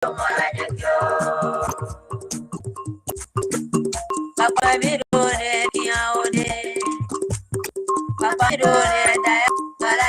Papa Mirone, Niaode, Papa Mirone, Diana, Papa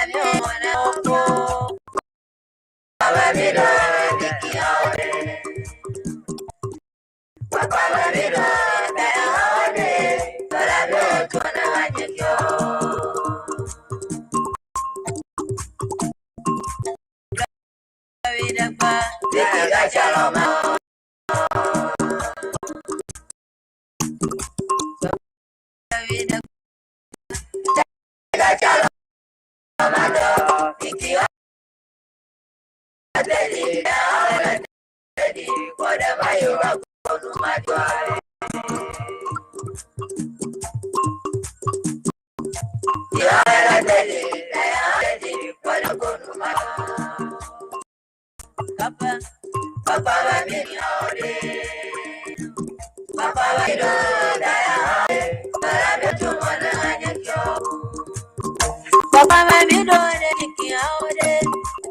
Mirone, Niaode,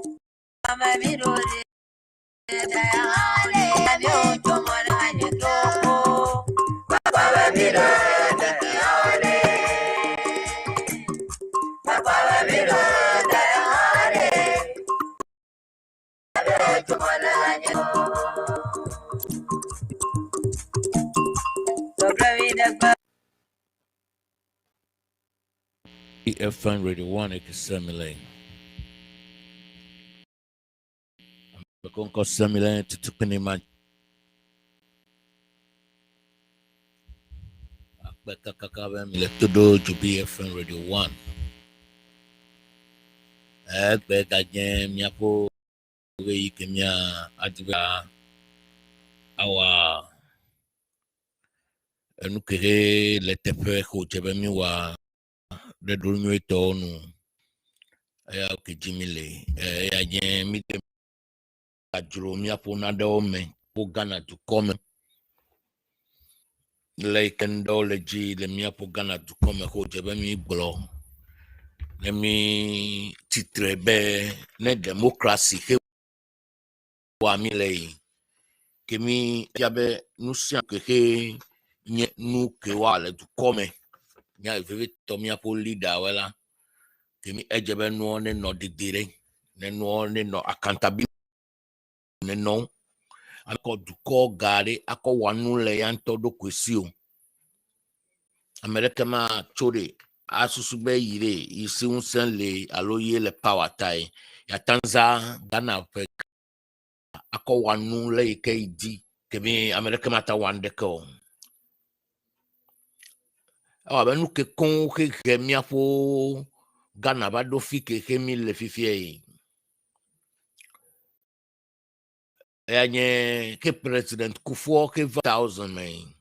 Papa Mirone, DZOBIFMRADIO1 ekisemile. Bekonko semile tutukuni ma. Akbekakakabe mile todo DZOBIFMRADIO1. Ekbekaje miapo we kemia adva awa enukere letepe kojebe miwa de dunyo tonu ya kejimile ya je mite ajuro miapo nadome po Ghana to come like endology le miapo Ghana to come kojebe mi blo let me titrebe ne democracy ke wa mi le kemi yabe nusia ke nye nu ke wa le to come nya veve to miapo leader wala kemi ejebe no ne no didire ne no ne no accountability ne no ako duko gare ako wanu le yanto do kwesio America ma chore asusube yire isi unsen le aloye le power tai ya Tanza Ghana pe ako wanu le ikeidi kemi America mata wande ko awa benu ke kon ke gemia fo Ghana ba do fi ke kemi le fifie Anye ke President Kufuor ke 1000 man.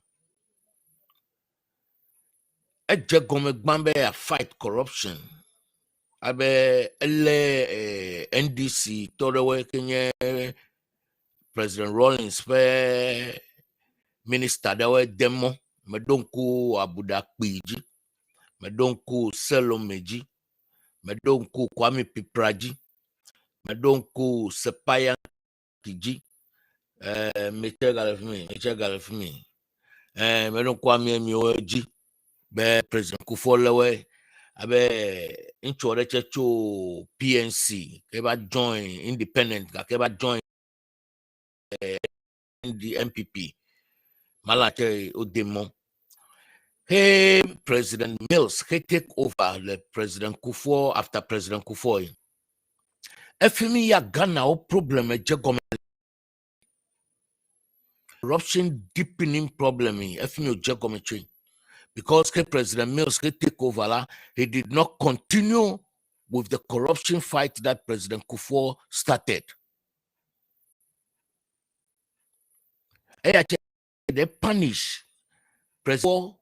Eje gome gbambe a fight corruption. Abe ele NDC torewe kenye President Rawlings pe minister dawe demo medonku Abuda Kpiji, medonku Selomeji, medonku Kwame Pipraji, medonku Sepaya Kiji, meche galefmi. Medonku Kwame Mioji. Be President Kufuor lewe abe inchore checho PNC keba join independent keba join the MPP malate odemo hey President Mills he take over the President Kufuor after President Kufuor efimi ya Ghana o problem eje government corruption deepening problem efimi oje government because President Mills take over, he did not continue with the corruption fight that President Kufuor started. They punish President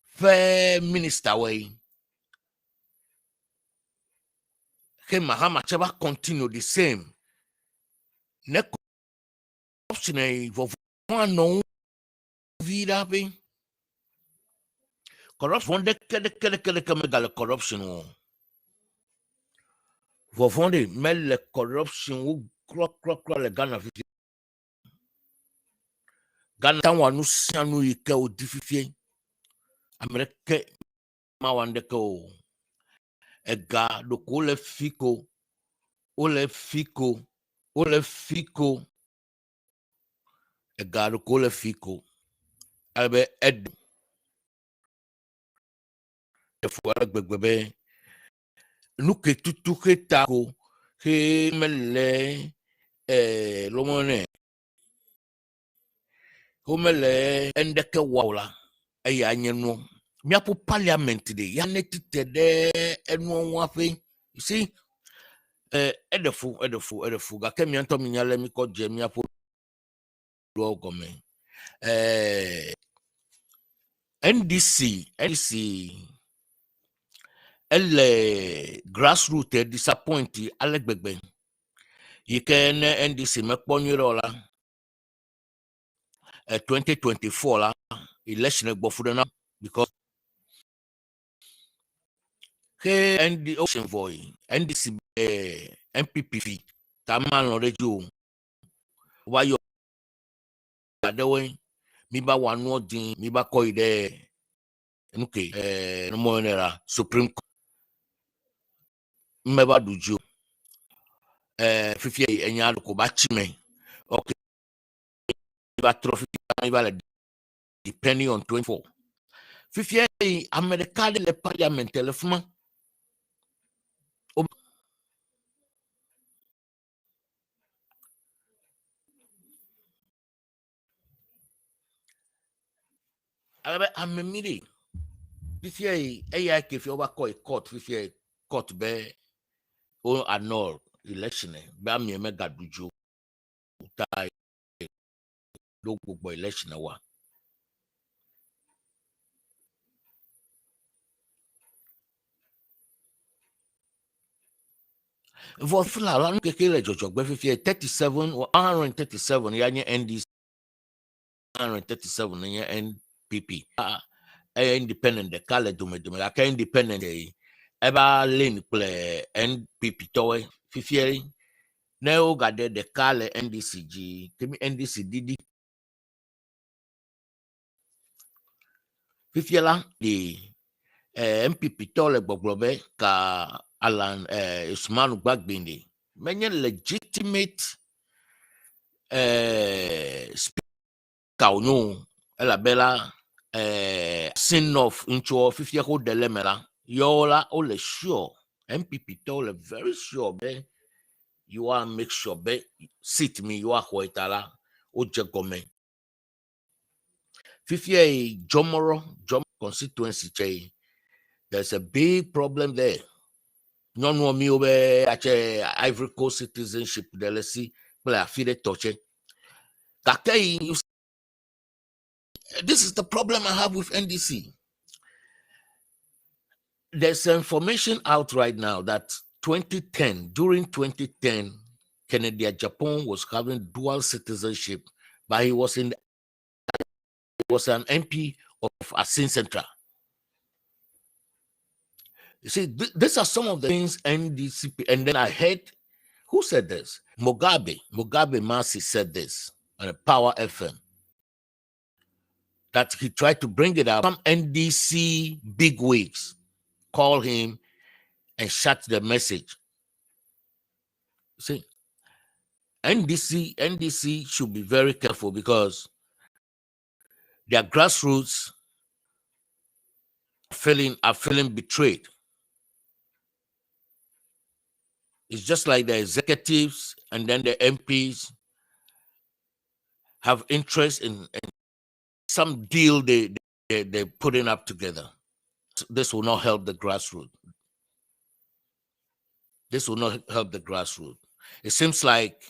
fair minister way. Mahama Chaba continue the same. Ne corruption for no vida be. Corruption de corruption. For fondé, mais le corruption ou croc le Ghana Ghana wanu sianu yike o dififie. Amerike ma wandeke o. Ega do kole fiko. Ole fiko. Ole fiko. Ega do kole fiko. Abe ed. Efuara gbegbe. Nuke tutu ke tako. He mele. Lomone. Homele endeke wawla. Eya nyeno. Miapo parliament de. Yaneti tede enu wafe. You see? Edefu. Gake mianto minyale miko je miapo do gome. NDC. Elle grassroots disappointed Alec Begben. You can NDC me ponyola 2024 la election bofudana because ke ND Ocean Voy NDC MPP taman orejo wa yo adewe mi ba wanu odin mi ba ko ide nke no mo nera Supreme Court mmeba duju fifie enya ko ba chime okay ba trophy ba depending on 24 fifie America le parliament le fuma amemiri fifie eya ke fi oba ko court fifie court be o annul election ba mi mega duju ta do gbogbo election wa for fila la kekele jojo gbe fifie 37 or 137 ya nye NDC 137 nye NPP independent de kale dume la ka independent eba lane ple NPP towe fifie na o gade de kale NDCG kemi NDC didi fifie la de MPP tole gbogbobe ka Alan Usmanu Gbagbinde menye legitimate speaker onyo ela bela sin of into fifie ko delemela yola ole sure MPP tole very sure be you are make sure be sit me you are hoitala o jegome fifie jom constituency che there's a big problem there. Non mi obe ache Ivory Coast citizenship delesi but I feel it touch it. This is the problem I have with NDC. There's information out right now that 2010, during 2010, Canada, Japan was having dual citizenship, but he was an MP of Asin Central. You see, these are some of the things NDC, and then I heard, who said this? Mugabe Masi said this on a Power FM, that he tried to bring it up. Some NDC bigwigs call him and shut the message. See, NDC should be very careful because their grassroots are feeling betrayed. It's just like the executives and then the MPs have interest in some deal they're putting up together. This will not help the grassroots. This will not help the grassroots. It seems like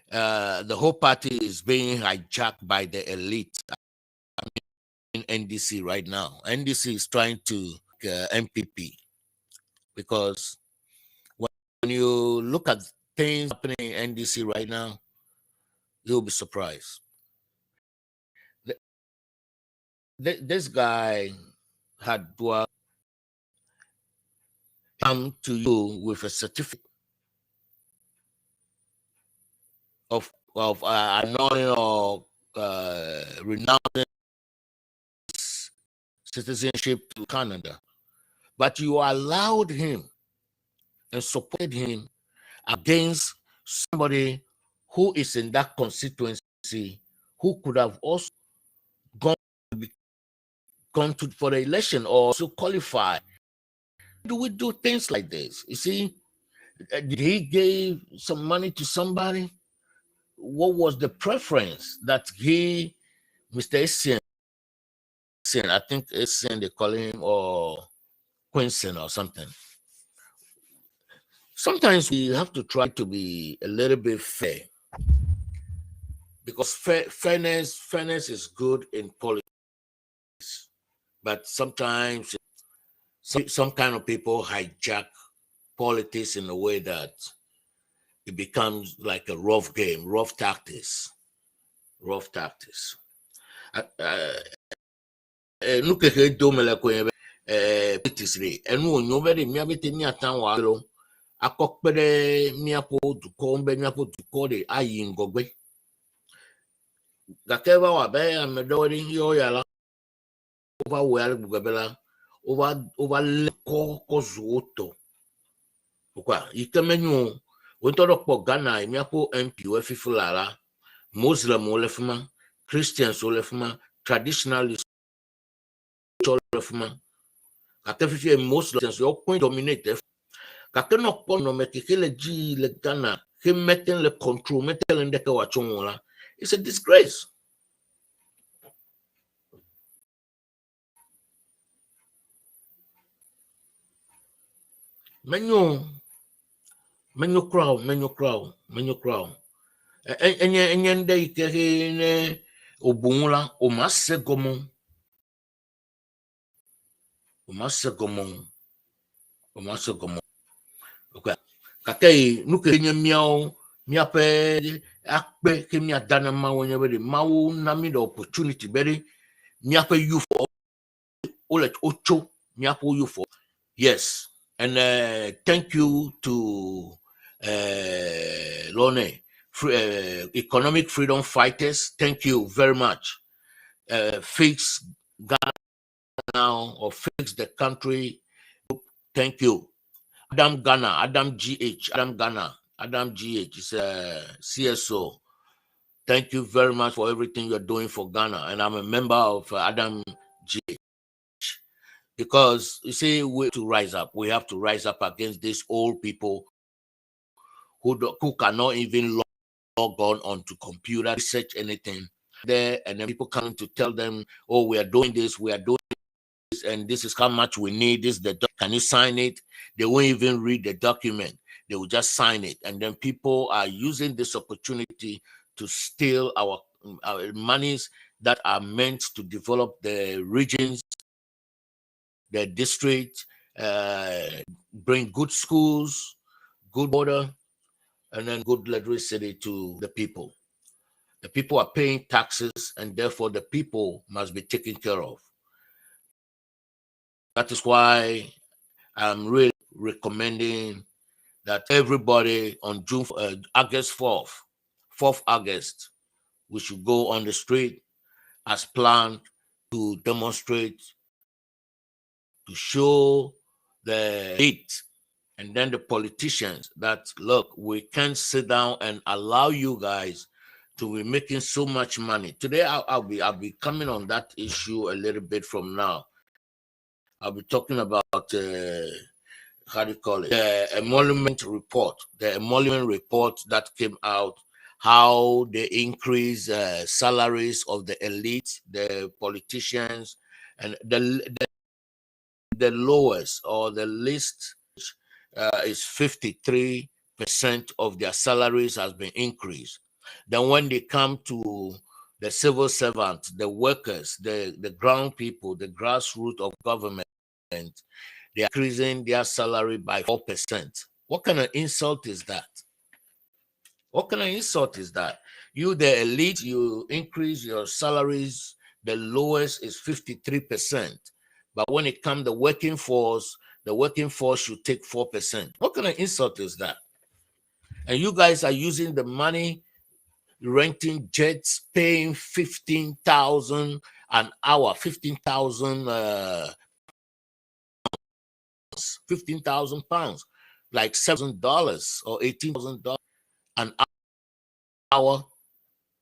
the whole party is being hijacked by the elite in NDC right now. NDC is trying to MPP because when you look at things happening in NDC right now, you'll be surprised. This guy had come to you with a certificate of annulling or renouncing citizenship to Canada. But you allowed him and supported him against somebody who is in that constituency who could have also gone to for the election or to qualify. Do we do things like this? You see, did he give some money to somebody? What was the preference that he, Mr. Essien, I think Essien they call him, or Quincy or something? Sometimes we have to try to be a little bit fair, because fairness is good in politics, but sometimes some kind of people hijack politics in a way that it becomes like a rough game, rough tactics. Look at it, politics. And when you very me abete ni atan wa lo akokpere mi apo duko mbe mi apo duko de ayi ngogbe gakeva wa be amedori yo yala over well bugabela over leko kozuoto kwa ikemenyu wontorokpo Ghana mi apo MP we fifulala Muslim olefuma, Christians olefuma, traditionalists olefuma. Katefifi Muslims yo point dominate. Kakeno kono mekikele ji le Ghana, he meten le control, meten le ndeke wachongola. It's a disgrace. Menyo crowd. Enye nde ike ne obunla omase gomon. Okay. Kakei nuke nye miao miape akpe ke mia dana ma wonye beri mawu nami the opportunity beri miape youth ole ocho miape youth. Yes. And thank you to Lone, economic freedom fighters. Thank you very much. Fix Ghana now, or fix the country. Thank you. Adam GH is a CSO. Thank you very much for everything you're doing for Ghana. And I'm a member of Adam GH. Because you see, we have to rise up. We have to rise up against these old people who cannot even log on onto computer, research anything there, and then people coming to tell them, oh, we are doing this, and this is how much we need. This can you sign it? They won't even read the document. They will just sign it. And then people are using this opportunity to steal our monies that are meant to develop the regions, the district, bring good schools, good water, and then good literacy to the people. The people are paying taxes, and therefore the people must be taken care of. That is why I'm really recommending that everybody on August 4th August, we should go on the street as planned to demonstrate, to show the elite and then the politicians that, look, we can't sit down and allow you guys to be making so much money. Today, I'll be coming on that issue a little bit from now. I'll be talking about how do you call it? The emolument report that came out, how they increase salaries of the elite, the politicians, and the lowest or the least is 53% of their salaries has been increased. Then when they come to the civil servants, the workers, the ground people, the grassroots of government, they're increasing their salary by 4%. What kind of insult is that? What kind of insult is that? You, the elite, you increase your salaries, the lowest is 53%. But when it comes to the working force should take 4%. What kind of insult is that? And you guys are using the money. renting jets, paying 15,000 an hour, 15,000 £15,000, like $7 or $18,000 an hour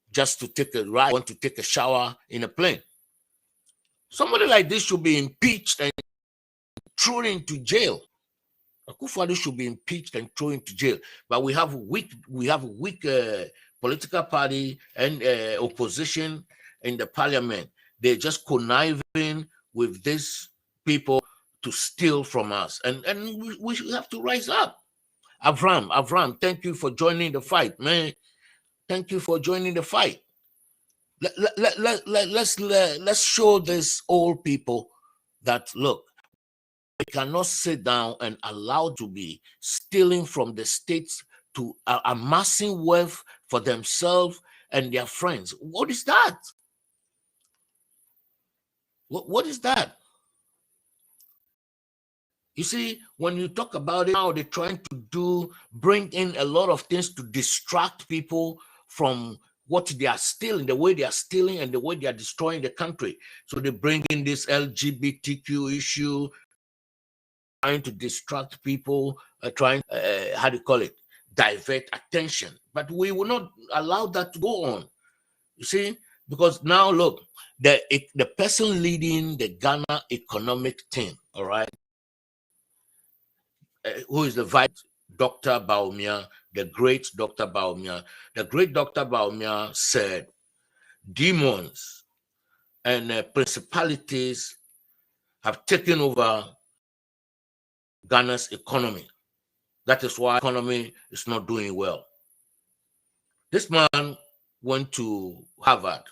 just to take a ride, want to take a shower in a plane. Somebody like this should be impeached and thrown into jail. Akufo-Addo should be impeached and thrown into jail. But we have a weak political party and opposition in the parliament. They're just conniving with these people to steal from us, and we have to rise up. Avram, thank you for joining the fight, man. Thank you for joining the fight. Let's show these old people that, look, we cannot sit down and allow to be stealing from the states to amassing wealth for themselves and their friends. What is that? What is that? You see, when you talk about it now, they're trying to bring in a lot of things to distract people from what they are stealing, the way they are stealing and the way they are destroying the country. So they bring in this LGBTQ issue, trying to distract people, how do you call it, divert attention. But we will not allow that to go on. You see, because now look, the person leading the Ghana economic team, all right, who is the vice, Dr. Baumia, the great Dr. Baumia. The great Dr. Baumia said, demons and principalities have taken over Ghana's economy. That is why economy is not doing well. This man went to Harvard.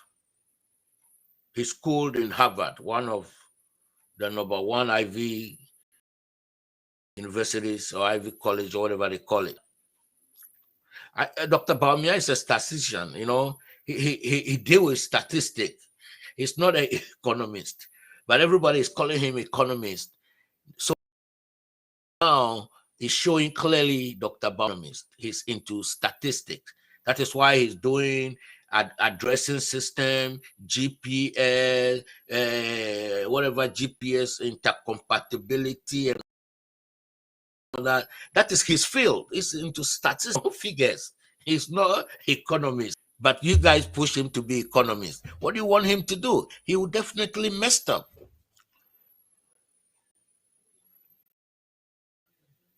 He schooled in Harvard, one of the #1 Ivy universities or Ivy College or whatever they call it. Dr. Baumia is a statistician, you know. He deals with statistics. He's not an economist, but everybody is calling him economist. So now he's showing clearly Dr. Baumia he's into statistics. That is why he's doing addressing system, GPS, whatever GPS intercompatibility and that is his field. He's into statistical figures. He's not economist, but you guys push him to be economist. What do you want him to do? He will definitely messed up.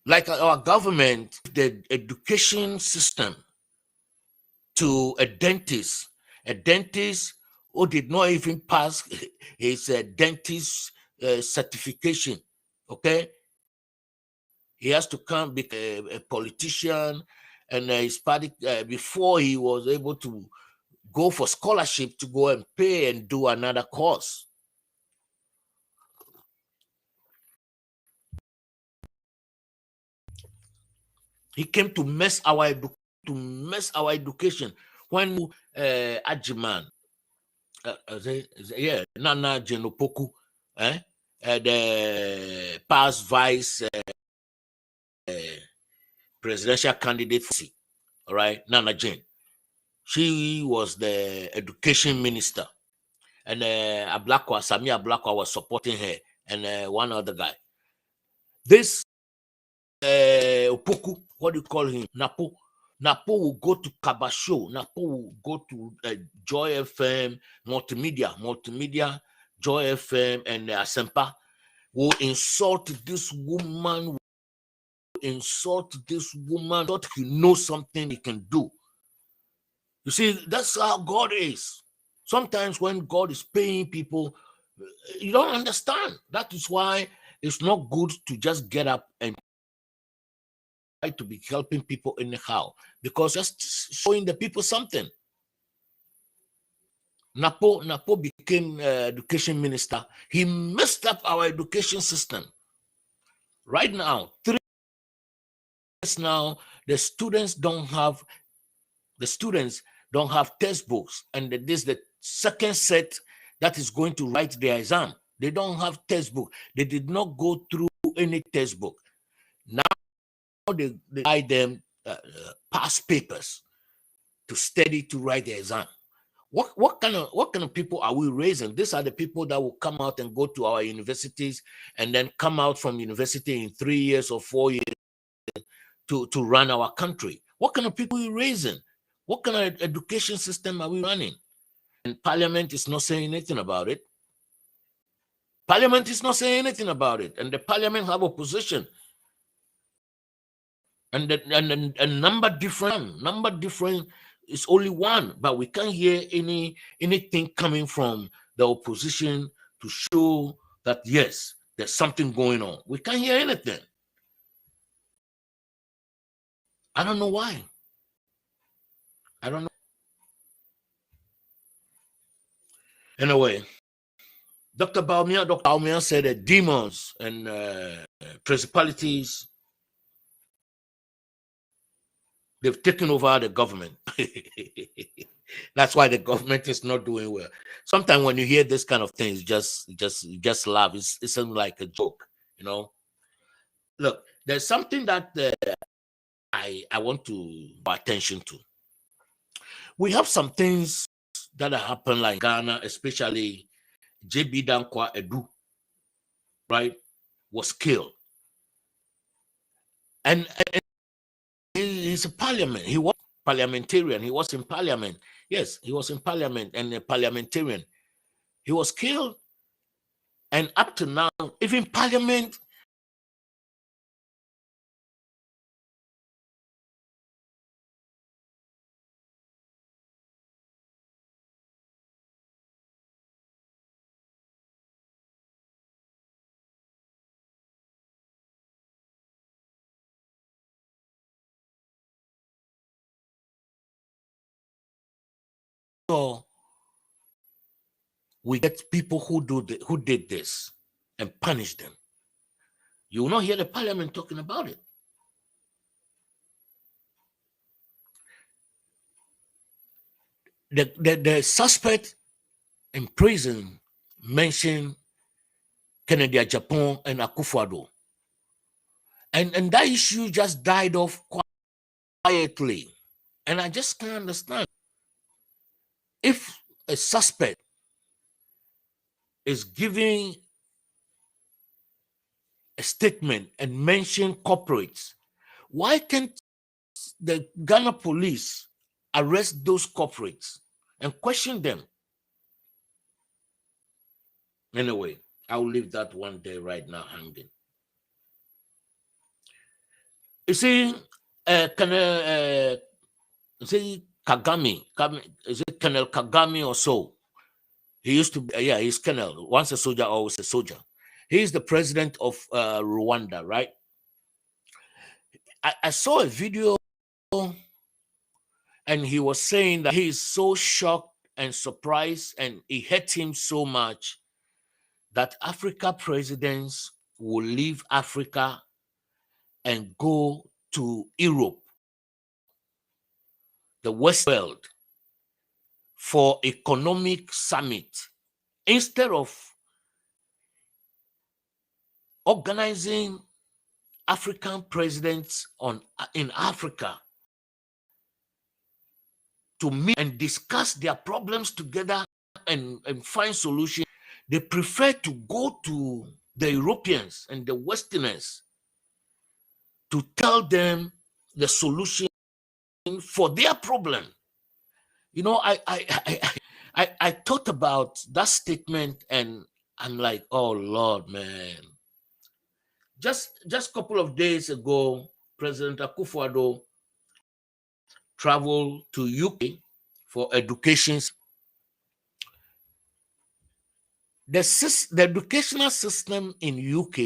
Like our government, the education system to a dentist who did not even pass his dentist certification, okay? He has to come be a politician, and his party before he was able to go for scholarship to go and pay and do another course. He came to mess our education. When Ajiman, Nana Genopoku, the past vice presidential candidate, all right, Nana Jane. She was the education minister, and Samia Ablakwa was supporting her, and one other guy. This Opoku, what do you call him? Napo will go to Kabasho. Napo will go to Joy FM, multimedia, Joy FM, and Asempa will insult this woman. Thought he knows something he can do. You see, that's how God is. Sometimes when God is paying people, you don't understand. That is why it's not good to just get up and try to be helping people anyhow, because just showing the people something. Napo became education minister. He messed up our education system. Right now, 3 years now, the students don't have textbooks, and this is the second set that is going to write their exam. They don't have textbook. They did not go through any textbook. Now they buy them past papers to study to write the exam. What kind of people are we raising? These are the people that will come out and go to our universities and then come out from university in 3 years or 4 years to run our country. What kind of people are we raising? What kind of education system are we running? And Parliament is not saying anything about it. Parliament is not saying anything about it. And the Parliament have a position. And a number different is only one, but we can't hear anything coming from the opposition to show that yes, there's something going on. We can't hear anything. I don't know why. I don't know. Anyway, Dr. Baumia said that demons and principalities, they've taken over the government. That's why the government is not doing well. Sometimes when you hear this kind of things, just laugh. It sounds like a joke, you know. Look, there's something that I want to pay attention to. We have some things that happen like Ghana, especially JB Dankwa Edu, right, was killed. And he's a parliament. He was parliamentarian. He was in parliament. Yes, he was in parliament and a parliamentarian. He was killed. And up to now, even parliament we get people who did this and punish them. You will not hear the parliament talking about it. The suspect in prison mentioned Kennedy, Japan, and Akufo-Addo. And that issue just died off quietly. And I just can't understand. If a suspect is giving a statement and mention corporates, why can't the Ghana police arrest those corporates and question them? Anyway, I'll leave that one day right now hanging. You see, Kagame, is it Colonel Kagame or so? He used to be, yeah, he's Colonel. Once a soldier, always a soldier. He's the president of Rwanda, right? I saw a video and he was saying that he's so shocked and surprised and it hurt him so much that Africa presidents will leave Africa and go to Europe, the West world, for economic summit instead of organizing African presidents in Africa to meet and discuss their problems together and find solutions. They prefer to go to the Europeans and the Westerners to tell them the solution for their problem. You know, I thought about that statement and I'm like, oh Lord, man. Just a couple of days ago, President Akufo-Addo traveled to UK for education. The educational system in UK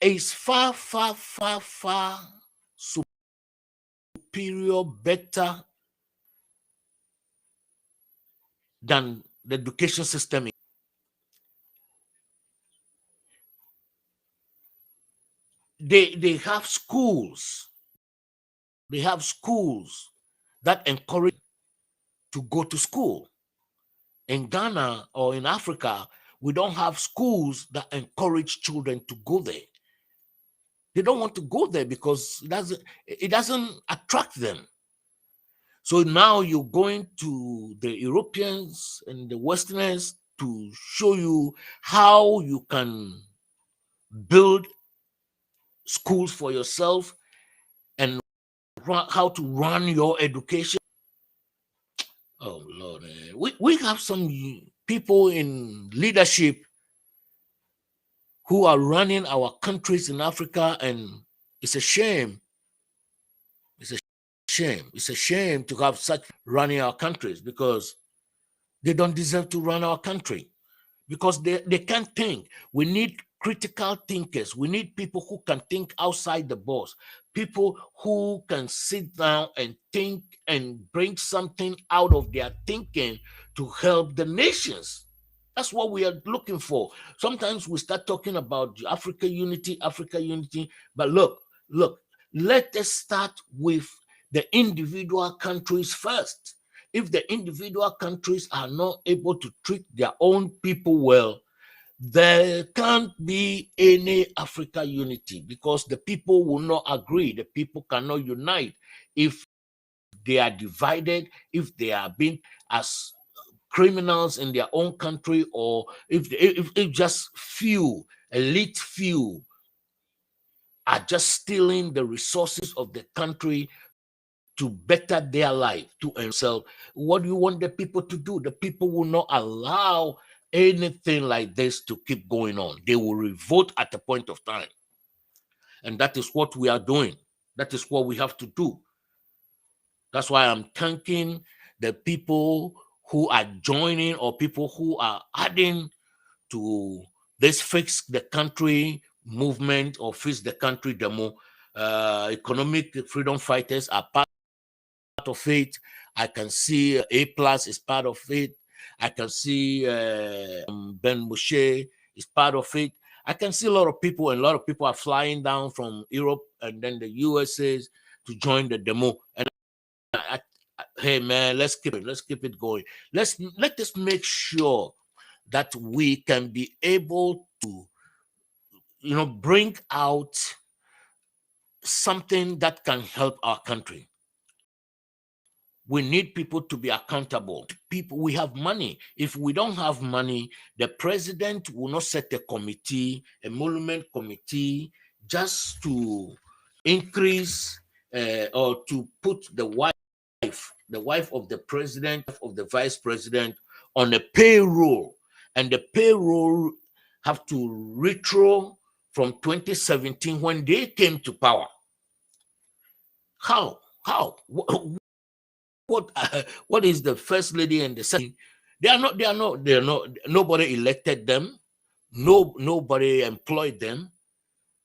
is far superior, better than the education system. They have schools. They have schools that encourage to go to school. In Ghana or in Africa, we don't have schools that encourage children to go there. They don't want to go there because it doesn't attract them. So now you're going to the Europeans and the Westerners to show you how you can build schools for yourself and how to run your education. Oh Lord, we have some people in leadership who are running our countries in Africa, and it's a shame. It's a shame. It's a shame to have such running our countries, because they don't deserve to run our country, because they can't think. We need critical thinkers. We need people who can think outside the box, people who can sit down and think and bring something out of their thinking to help the nations. That's what we are looking for. Sometimes we start talking about Africa unity, but look, let us start with the individual countries first. If the individual countries are not able to treat their own people well, there can't be any Africa unity, because the people will not agree. The people cannot unite if they are divided, if they are being as criminals in their own country, or if just elite few are just stealing the resources of the country to better their life, to themselves. What do you want the people to do? The people will not allow anything like this to keep going on. They will revolt at a point of time. And that is what we are doing. That is what we have to do. That's why I'm thanking the people who are joining, or people who are adding to this Fix the Country movement, or Fix the Country demo. Economic freedom fighters are part of it. I can see A Plus is part of it. I can see Ben Moshe is part of it. I can see a lot of people, and a lot of people are flying down from Europe and then the USA to join the demo. And hey man, let's keep it going. Let us make sure that we can be able to, bring out something that can help our country. We need people to be accountable. People, we have money. If we don't have money, the president will not set a committee, a monument committee, just to increase or to put the wife of the president, of the vice president, on a payroll. And the payroll have to retro from 2017 when they came to power. How? What is the first lady and the second? They are not. Nobody elected them. Nobody employed them.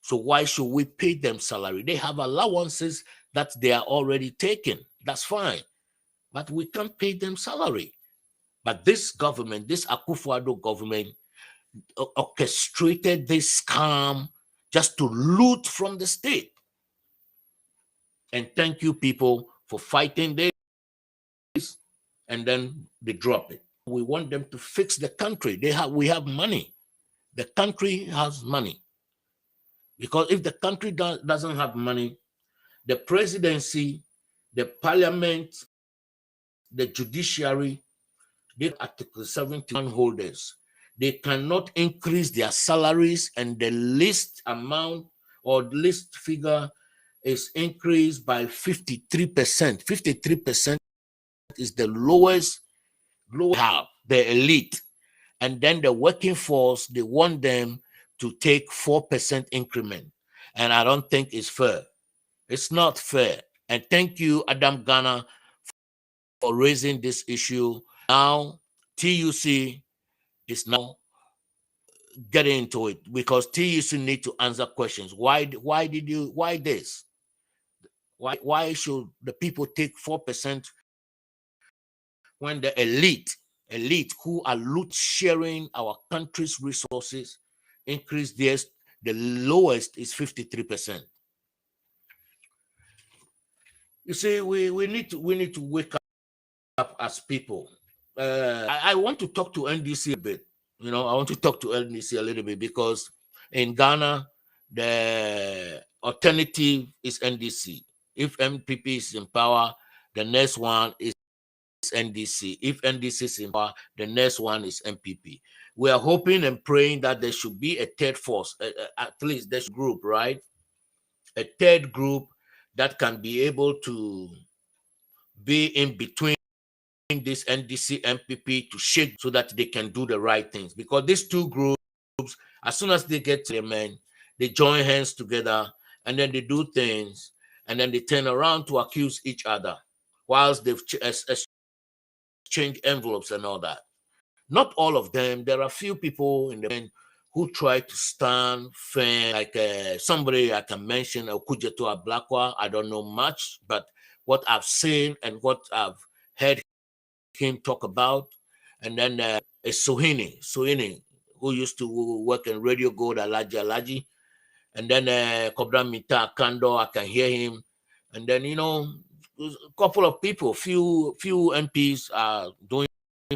So why should we pay them salary? They have allowances that they are already taking. That's fine, but we can't pay them salary. But this government, this Akufo-Addo government, orchestrated this scam just to loot from the state. And thank you, people, for fighting this. And then they drop it. We want them to fix the country. We have money. The country has money. Because if the country doesn't have money, the presidency, the parliament, the judiciary, the Article 71 holders, they cannot increase their salaries, and the list amount or the list figure is increased by 53%. 53% is the lowest have, the elite. And then the working force, they want them to take 4% increment. And I don't think it's fair. It's not fair. And thank you, Adam Ghana, for raising this issue. Now, TUC is now getting into it, because TUC need to answer questions. Why this? Why should the people take 4% when the elite who are loot sharing our country's resources increase theirs? The lowest is 53%. You see, we need to wake up as people. I want to talk to NDC a bit. I want to talk to NDC a little bit, because in Ghana, the alternative is NDC. If MPP is in power, the next one is NDC. If NDC is in power, the next one is MPP. We are hoping and praying that there should be a third force, at least this group, right? A third group that can be able to be in between this NDC, MPP to shake so that they can do the right things. Because these two groups, as soon as they get to the men, they join hands together and then they do things and then they turn around to accuse each other whilst they've exchanged envelopes and all that. Not all of them. There are a few people in the men who try to stand firm, like somebody I can mention, Okujeto Ablakwa. I don't know much, but what I've seen and what I've heard him talk about, and then Sohini, who used to work in Radio Gold, Alaji, and then Kobra Mita Kando, I can hear him, and then a couple of people, few MPs are doing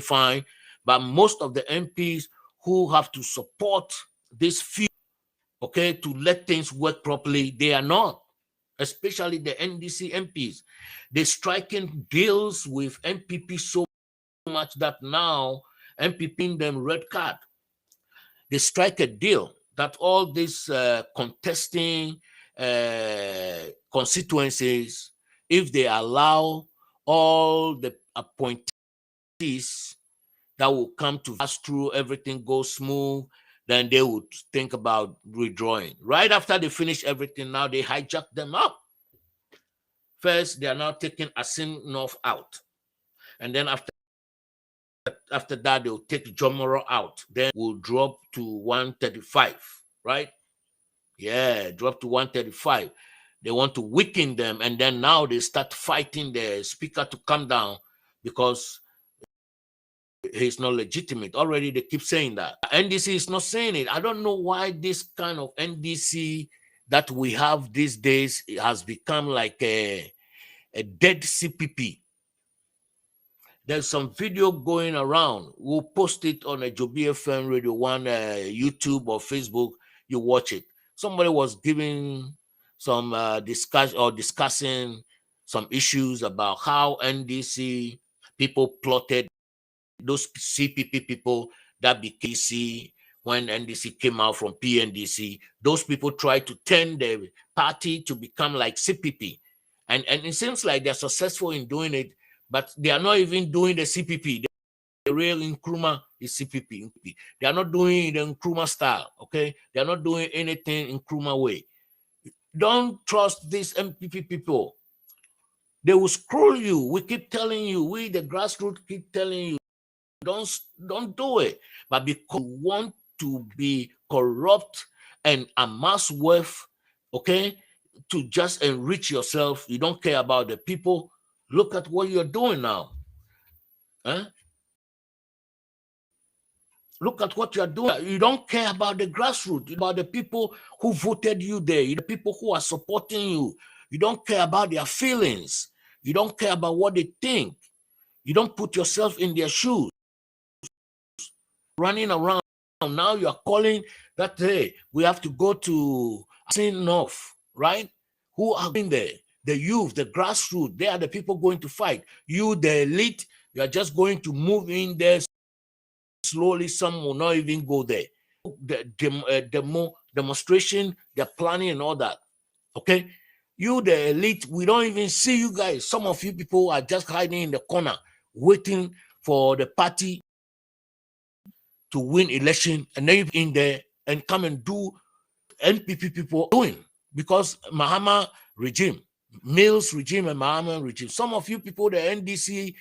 fine, but most of the MPs who have to support this few, okay, to let things work properly, they are not. Especially the NDC MPs, they're striking deals with MPP so much that now MPP them red card. They strike a deal that all these contesting constituencies, if they allow all the appointees that will come to pass through, everything goes smooth, then they would think about withdrawing. Right after they finish everything, now they hijack them up. First, they are now taking Asin North out. And then after that, they'll take Jomoro out. Then we'll drop to 135, right? Yeah, drop to 135. They want to weaken them. And then now they start fighting the speaker to come down because he's not legitimate. Already they keep saying that. NDC is not saying it. I don't know why this kind of NDC that we have these days has become like a dead CPP. There's some video going around. We'll post it on a DZOBIFMRADIO1 YouTube or Facebook. You watch it. Somebody was giving some discussing some issues about how NDC people plotted those CPP people that became C when NDC came out from PNDC. Those people tried to turn the party to become like CPP. And it seems like they're successful in doing it, but they are not even doing the CPP. The real Nkrumah is CPP. They are not doing the Nkrumah style, okay? They are not doing anything Nkrumah way. Don't trust these MPP people. They will screw you. We keep telling you, we the grassroots keep telling you, don't do it. But because you want to be corrupt and amass wealth, okay, to just enrich yourself, you don't care about the people. Look at what you're doing now. Huh? Look at what you're doing. You don't care about the grassroots, about the people who voted you there, the people who are supporting you. You don't care about their feelings. You don't care about what they think. You don't put yourself in their shoes. Running around now, you are calling that, hey, we have to go to North, right? Who are in there? The youth, the grassroots, they are the people going to fight. You, the elite, you are just going to move in there slowly. Some will not even go there. The demonstration, the planning and all that, okay? You, the elite, we don't even see you guys. Some of you people are just hiding in the corner, waiting for the party to win election, and then you in there and come and do NPP people doing, because Mahama regime, Mills regime and Mahama regime. Some of you people, the NDC,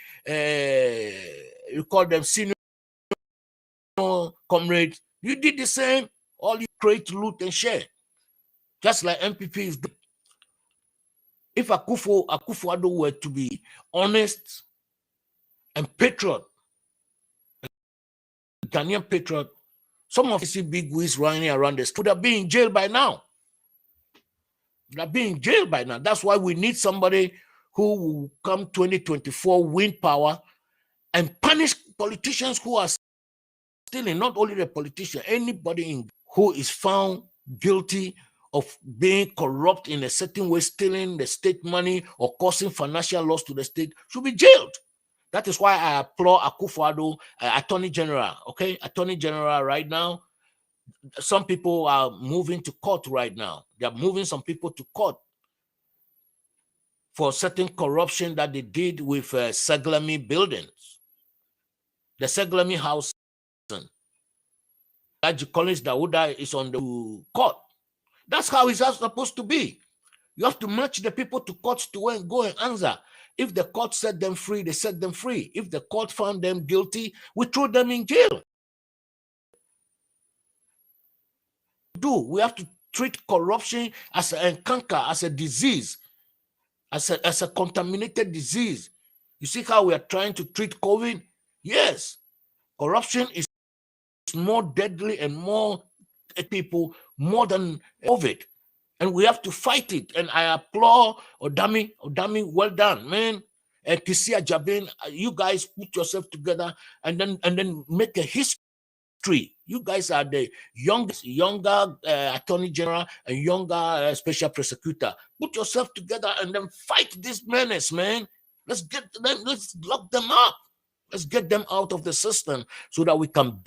you call them senior comrades, you did the same. All you create, loot and share, just like MPP is doing. If Akufo-Addo were to be honest and patriot, Ghanaian patriot, some of these big wigs running around the street would have been in jail by now. They're being in jail by now. That's why we need somebody who will come 2024, win power, and punish politicians who are stealing. Not only the politician, anybody who is found guilty of being corrupt in a certain way, stealing the state money or causing financial loss to the state should be jailed. That is why I applaud Akufo-Addo, Attorney General. Okay, Attorney General right now. Some people are moving to court right now. They are moving some people to court for certain corruption that they did with Seglami buildings. The Seglami house, Judge Collins Dawuda is on the court. That's how it's supposed to be. You have to match the people to courts to go and answer. If the court set them free, they set them free. If the court found them guilty, we throw them in jail. We have to treat corruption as a canker, as a disease, as a contaminated disease. You see how we are trying to treat COVID? Yes, corruption is more deadly and more people more than COVID. And we have to fight it. And I applaud Odami, well done, man. And Kisia Jabin, you guys put yourself together and then make a history. You guys are the younger Attorney General and younger Special Prosecutor. Put yourself together and then fight this menace, man. Let's get them, let's lock them up. Let's get them out of the system so that we can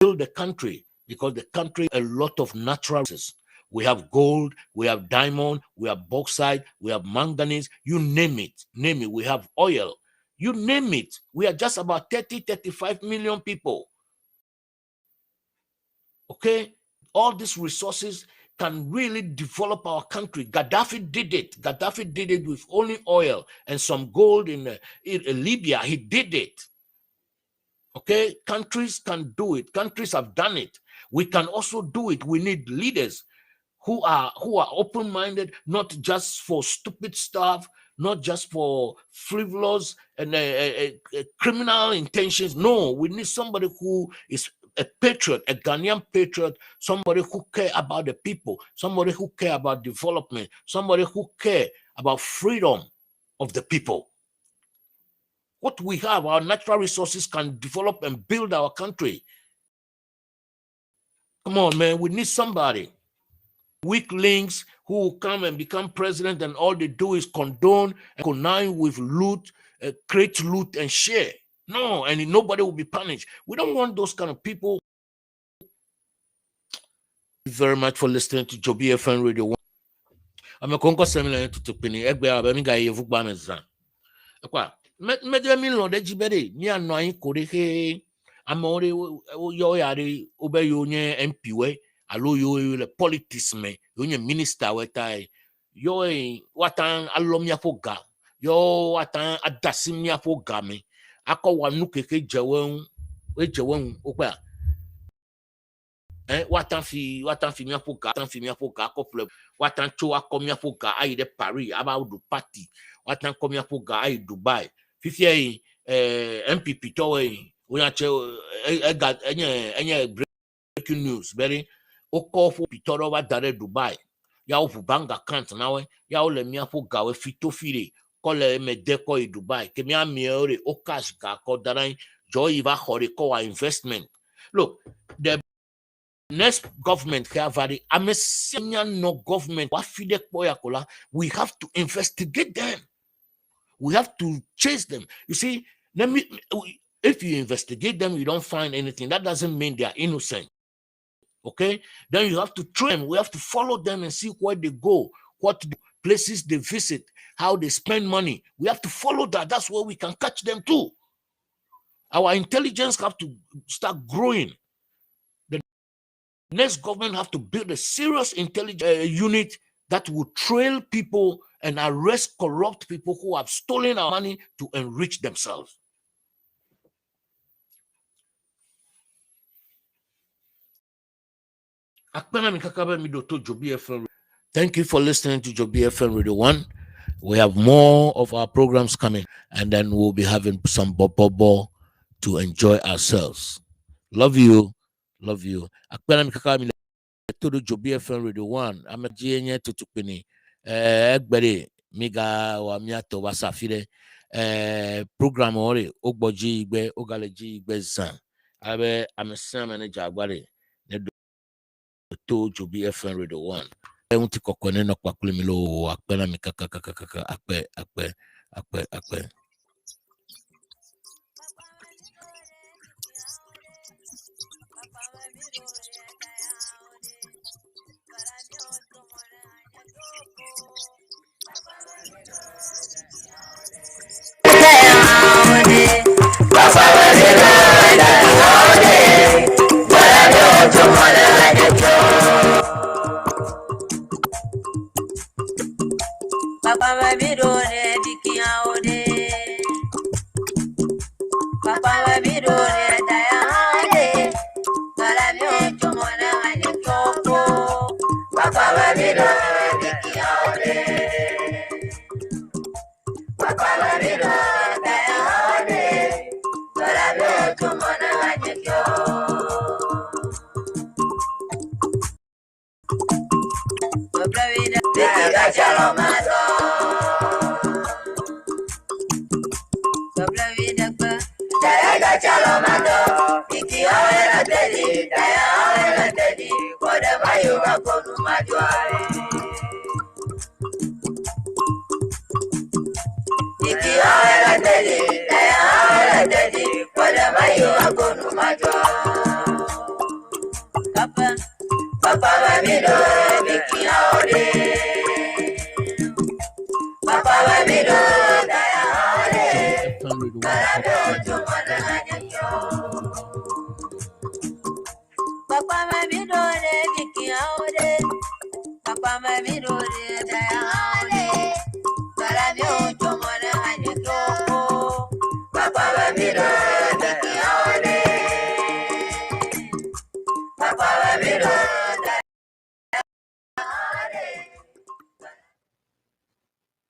build the country, because the country a lot of natural resources. We have gold, we have diamond, we have bauxite, we have manganese, you name it. We have oil, you name it. We are just about 35 million people. Okay, all these resources can really develop our country. Gaddafi did it. Gaddafi did it with only oil and some gold in Libya. He did it. Okay, countries can do it. Countries have done it. We can also do it. We need leaders who are open-minded, not just for stupid stuff, not just for frivolous and criminal intentions. No, we need somebody who is a patriot, a Ghanaian patriot, somebody who care about the people, somebody who care about development, somebody who care about freedom of the people. What we have, our natural resources, can develop and build our country. Come on, man, we need somebody. Weak links who will come and become president and all they do is condone and connive with loot, create loot and share. No, and nobody will be punished. We don't want those kind of people. Thank you very much for listening to DZOBIFM Radio 1. I'm a concourse seminar to Tupini, Egbe, Abemiga, Yevugbanezan. Medemi Lord Ejibere, Nia Noin Korehe, Amore, Yoyari, Obeyone, MPW. Alo yo le politics me yo nye minister wetai yo watan alomia foga yo watan adasimia foga me akọ wanu keke jewen okpa watan fi mia foga akọ watan cho akọ mia foga ai de Paris about the party watan ko mia foga ai Dubai fifi MPP to we oya che enye breaking news very Oko for Pitoro wa dare Dubai. Ya ofu bank account nawe. Ya ole miapo gawe fito fire. Kole me deko i Dubai. Ke mia miore o cash ga ko darai jo iva hore ko wa investment. Look, the next government have no government wa fide ko yakola. We have to investigate them. We have to chase them. You see, if you investigate them, you don't find anything. That doesn't mean they are innocent. Okay, then you have to train. We have to follow them and see where they go, what places they visit, how they spend money. We have to follow that. That's where we can catch them too. Our intelligence have to start growing. The next government have to build a serious intelligence unit that will trail people and arrest corrupt people who have stolen our money to enrich themselves. Thank you for listening to DZOBIFM Radio 1. We have more of our programs coming, and then we'll be having some bobo to enjoy ourselves. Love you. Love you. To DZOBIFM Radio 1. I'm a GNA to Tupini. Egbere Miga wa miato wasafire. Program ore ogboji igbe ogaleji igbe zan. I'm a manager. to DZOBIFMRADIO1. Unti kokone no kwakule milo akpena mi kaka akpe. Papa Babirone, Digiaude. Papa Babirone, Diane. Maravio, Tomona, and Yoko. Papa Babirone, Digiaude. Papa Babirone, Diane. Maravio, Tomona, and Yoko. Thank you.